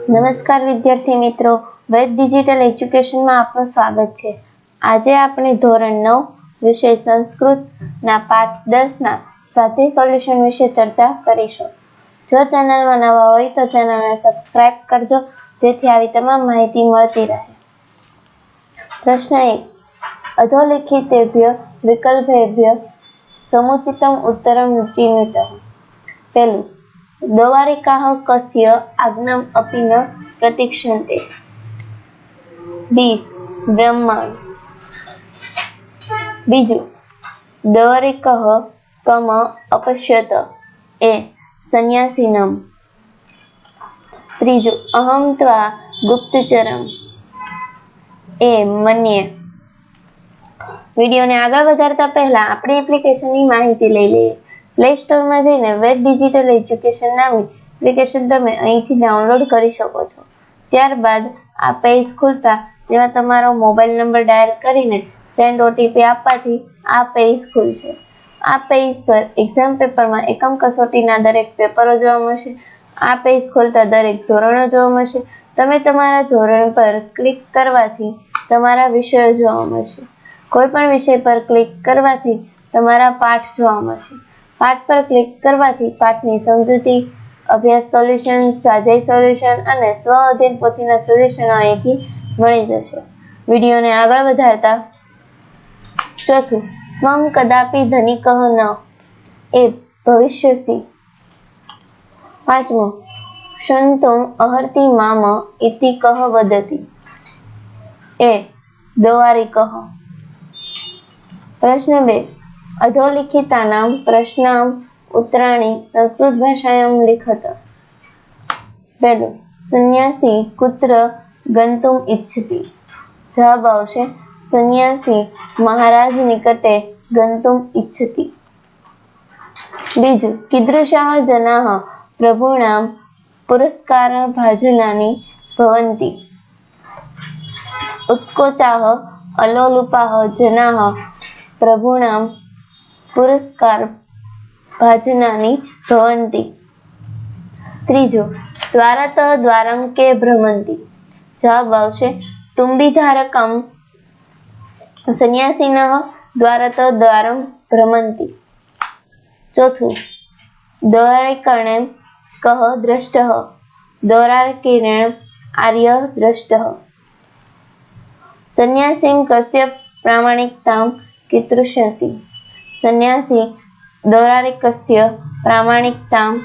નમસ્કાર વિદ્યાર્થી મિત્રો, વેદ ડિજિટલ એજ્યુકેશનમાં આપનું સ્વાગત છે। આજે આપણે ધોરણ 9 વિષય સંસ્કૃતના પાઠ 10 ના સ્વાધ્યાય સોલ્યુશન વિશે ચર્ચા કરીશું। જો ચેનલમાં નવા હોય તો ચેનલને સબસ્ક્રાઇબ કરજો જેથી આવી તમામ માહિતી મળતી રહે। પ્રશ્ન 1, અધોલિખિતેભ્ય વિકલ્પેભ્ય સમુચિતમ ઉત્તરમ ચિનુતઃ। પહેલું, द्वारिकाः कस्य आज्ञाम् अपि न प्रतीक्षन्ते। बी, ब्रह्माण्ड। बीजु, द्वारिकः कम अपश्यत। ए, संन्यासिनम्। त्रीजु, अहं त्वा गुप्तचरम्। ए, मन्ये। વિડિયોને આગળ વધારતા પહેલા આપણી એપ્લિકેશનની માહિતી લઈ લઈએ। પ્લે સ્ટોરમાં જઈને વેદ ડિજિટલ એજ્યુકેશન નામની એપ્લિકેશન તમે અહીંથી ડાઉનલોડ કરી શકો છો। ત્યારબાદ આ પેજ ખુલતા તેમાં તમારો મોબાઈલ નંબર ડાયલ કરીને સેન્ડ ઓટીપી આપવાથી આ પેજ ખુલશે। આ પેજ પર એક્ઝામ પેપરમાં એકમ કસોટીના દરેક પેપરો જોવા મળશે। આ પેજ ખોલતા દરેક ધોરણો જોવા મળશે। તમે તમારા ધોરણ પર ક્લિક કરવાથી તમારા વિષયો જોવા મળશે। કોઈ પણ વિષય પર ક્લિક કરવાથી તમારા પાઠ જોવા મળશે। પાઠ પર ક્લિક કરવાથી પાઠની સમજૂતી, અભ્યાસ સોલ્યુશન, સ્વાધ્યાય સોલ્યુશન અને સ્વ અધ્યયન પોથીના સોલ્યુશનો અહીંથી મળી જશે। વિડિયોને આગળ વધારતા ચોથું, ત્વમ કદાપि ધનિકઃ ન। એ, ભવિષ્યસી। પાંચમું, ક્ષંતુમ અહર્તિ મામ ઇતિ કઃ વદતિ। એ, द्वारिकः। प्रश्न 2, अधोलिखितानां प्रश्नानाम् उत्तराणि संस्कृत भाषायां लिखत। पहलुं, सन्यासी कुत्र गन्तुम् इच्छति। जवाब आवशे सन्यासी महाराज निकटे गन्तुम् इच्छति। बीजું, कीदृशाः जनाः प्रभूणां पुरस्कारभाजनानि भवन्ति। उत्कोचाः अलोलुपाः जनाः प्रभूणां पुरस्कारभाजनानि भवन्ति। ત્રીજું, द्वारतः द्वारं के भ्रमन्ति। जवाब आवशे तुम्बीधारकं सन्यासिनः द्वारतः द्वारं भ्रमन्ति। चौथुं, द्वारिकर्णे कः दृष्टः। द्वारिकेण आर्यः दृष्टः। सन्यासीं कस्य प्रामाणिकतां कीर्तयति। सन्यासी द्वारिकस्य प्रामाणिकतां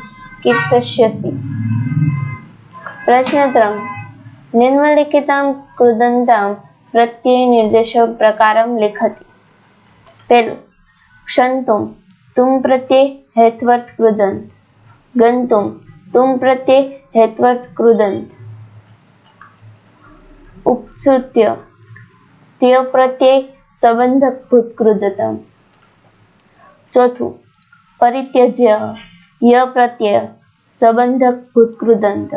कीर्तयसि। प्रश्न 3, निम्नलिखितां कृदन्तां प्रत्यय निर्देश प्रकारं लिखति। पहलुं, क्षन्तुं तुम प्रत्यय हेत्वर्थ कृदन्त। गन्तुं तुम प्रत्यय हेत्वर्थ कृदन्त। उपसृत्य त्यो प्रत्यय संबंधक भूत कृदतम्। चौथुं, परित्यज्य य प्रत्यय संबंधक भूत कृदन्त।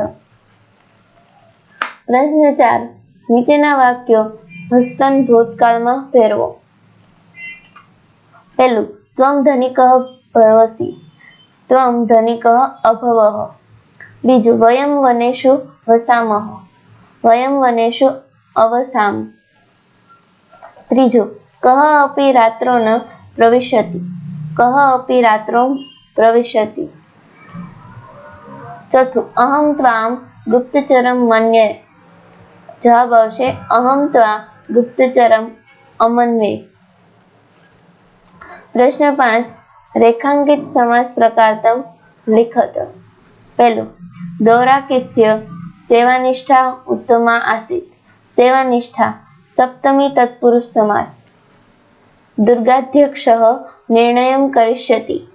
प्रश्न 4, નીચેના વાક્યો હસ્તન ભૂતકાળમાં ફેરવો। પહેલું, ત્વમ ધનિકઃ ભવસि। ત્વમ ધનિકઃ અભવઃ। બીજું, વયમ વનેષુ વસામઃ। વયમ વનેષુ અવસામ। ત્રીજું, કઃ અપि રાત્રો ન પ્રવિશતિ। કઃ અપि રાત્રો પ્રવિશતિ। ચોથું, અહમ ત્વામ ગુપ્તચરમ મન્યે। જવાબ આવશે અહમ ત્વા ગુપ્તચરમ અમન્વે। પ્રશ્ન 5, રેખાંકિત સમાસ પ્રકારતમ લિખત। પહેલું, द्वारकेस्य सेवानिष्ठा उत्तमा आसीत्। सेवानिष्ठा सप्तमी तत्पुरुष समास। दुर्गाध्यक्षः निर्णयं करिष्यति।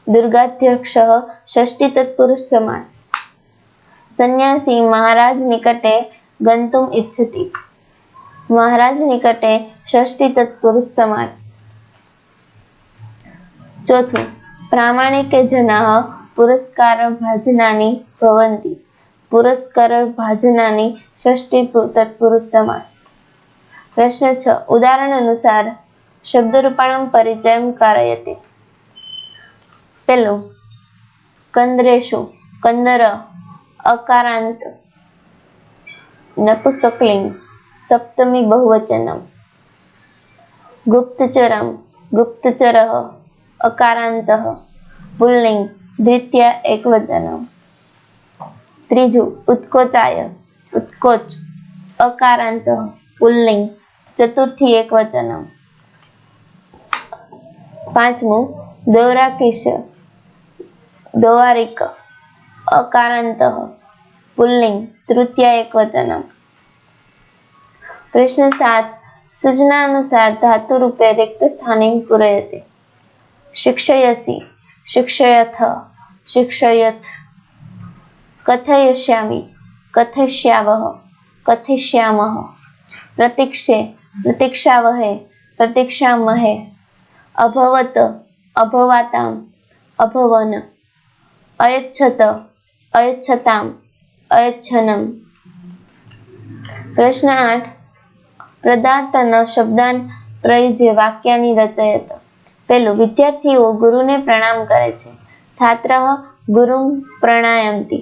दुर्गाध्यक्षः षष्ठी तत्पुरुष समास। सन्यासी महाराज निकटे गन्तुम् इच्छति। महाराज निकटे षष्ठी तत्पुरुष समास। चौथुं, प्रामाणिके जनाः पुरस्कारभाजनानि भवन्ति। पुरस्कारभाजनानि षष्ठी तत्पुरुष समास। प्रश्न 6, उदाहरण अनुसार शब्दरूपाणां परिचयं कारयते। પહેલું કંદરેશુ કંદર अकारांत नपुंसकलिंग सप्तमी बहुवचनम। गुप्तचरम गुप्तचरः अकारांतः पुल्लिंग द्वितीय एकवचनम। त्रीजु उत्कोचाय उत्कोच अकारांतः पुल्लिंग चतुर्थी एकवचनम। पांचमु द्वारकीश द्वारिक अकारांतः पुल्लिंग तृतीय एकवचनम। प्रश्न 7 सूचनानुसार धातु रूपे रिक्त स्थाने पूरयते। शिक्षयसि शिक्षयथ शिक्षयथ। कथयिष्यामि कथयिष्यावः कथयिष्यामः। प्रतीक्षे प्रतीक्षावहे प्रतीक्षामहे। अभवत अभवाताम् अभवन। अयच्छत अयच्छताम् अयच्छनम्। प्रश्न 8 प्रदातन शब्दान् प्रयुज्य वाक्यानि रचयत। पहलू विद्यार्थीओ गुरुने प्रणाम करे छे। छात्रः गुरुं प्रणायन्ति।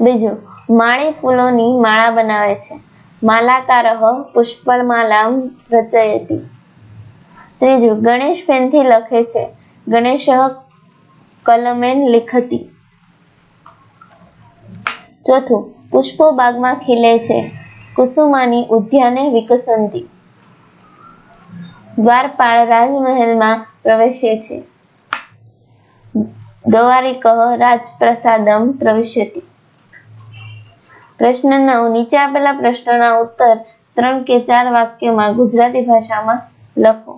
बीजू माळी फूलोनी माळा बनावे छे। मालाकारः पुष्पमालां रचयति। त्रीजू गणेश पेनथी लखे छे। गणेशः कलमेन लिखति। चौथु पुष्पो बागमां खिले छे। कुसुमानी उद्याने विकसन्ति। द्वारपाल राजमहलमां प्रवेशे छे। द्वारिकः राजप्रासादं प्रविशति। प्रश्न 9 नीचे आपेला प्रश्नोना उत्तर 3 के 4 वाक्यों गुजराती भाषा में लखो।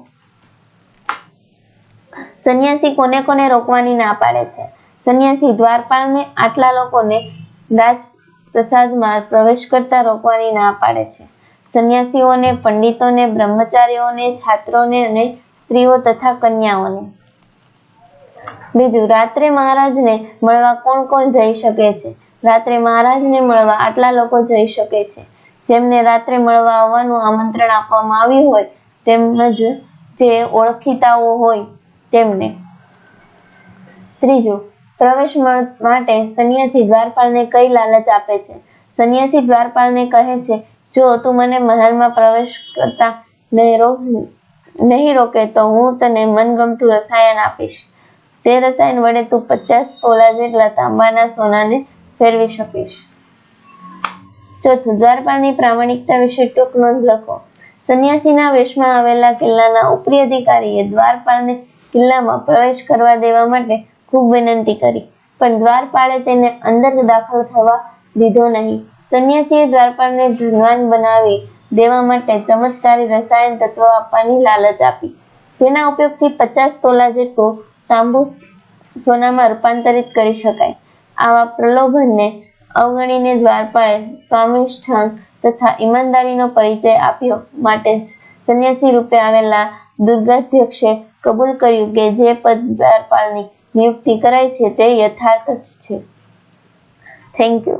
सन्यासी कोने कोने रोकवानी ना पाड़े छे। सन्यासी द्वारपाल ने आटला लोकोने राजप्रसाद में प्रवेश करता रोकवानी ना पाड़े छे। सन्यासीओने पंडितोने ब्रह्मचारीओने छात्रोने अने स्त्रीओ तथा कन्याओने। बीजू रात्रे महाराज ने मळवा कोण कोण जई शके छे। रात्रे महाराज ने मळवा आटला लोको जई शके छे जेमने रात्रे मळवा आववानुं आमंत्रण आपवामां आव्युं होय તેમજ જે ઓળખીતાઓ હોય તેમને। ત્રીજું પ્રવેશ માટે સન્યાસી દ્વારપાલને કઈ લાલચ આપે છે। સન્યાસી દ્વારપાલને કહે છે જો તું મને મહેલમાં પ્રવેશ કરતા નહીં રોકે તો હું તને મનગમતું રસાયણ આપીશ। તે રસાયણ વડે તું 50 તોલા જેટલા તાંબાના સોનાને ફેરવી શકીશ। ચોથું દ્વારપાલની પ્રામાણિકતા વિશે ટૂંક નોંધ લખો। સન્યાસીના વેશમાં આવેલા કિલ્લાના ઉપરી અધિકારીએ દ્વારપાલને કિલ્લામાં પ્રવેશ કરવા દેવા માટે ખૂબ વિનંતી કરી પણ દ્વારપાલે તેને અંદર દાખલ થવા દીધો નહીં। સન્યાસીએ દ્વારપાલને ધનવાન બનાવી દેવા માટે ચમત્કારી રસાયણ તત્વ આપવાની લાલચ આપી જેના ઉપયોગથી 50 તોલા જેટલું તાંબુ સોનામાં રૂપાંતરિત કરી શકાય। આવા પ્રલોભનને અવગણીને દ્વારપાળે સ્વામિષ્ઠાન તથા ઈમાનદારીનો પરિચય આપ્યો માટે જ સન્યાસી રૂપે આવેલા દુર્ગાધ્યક્ષે કબૂલ કર્યું કે જે પદ દ્વારપાળની નિયુક્તિ કરાઈ છે તે યથાર્થ જ છે। Thank you.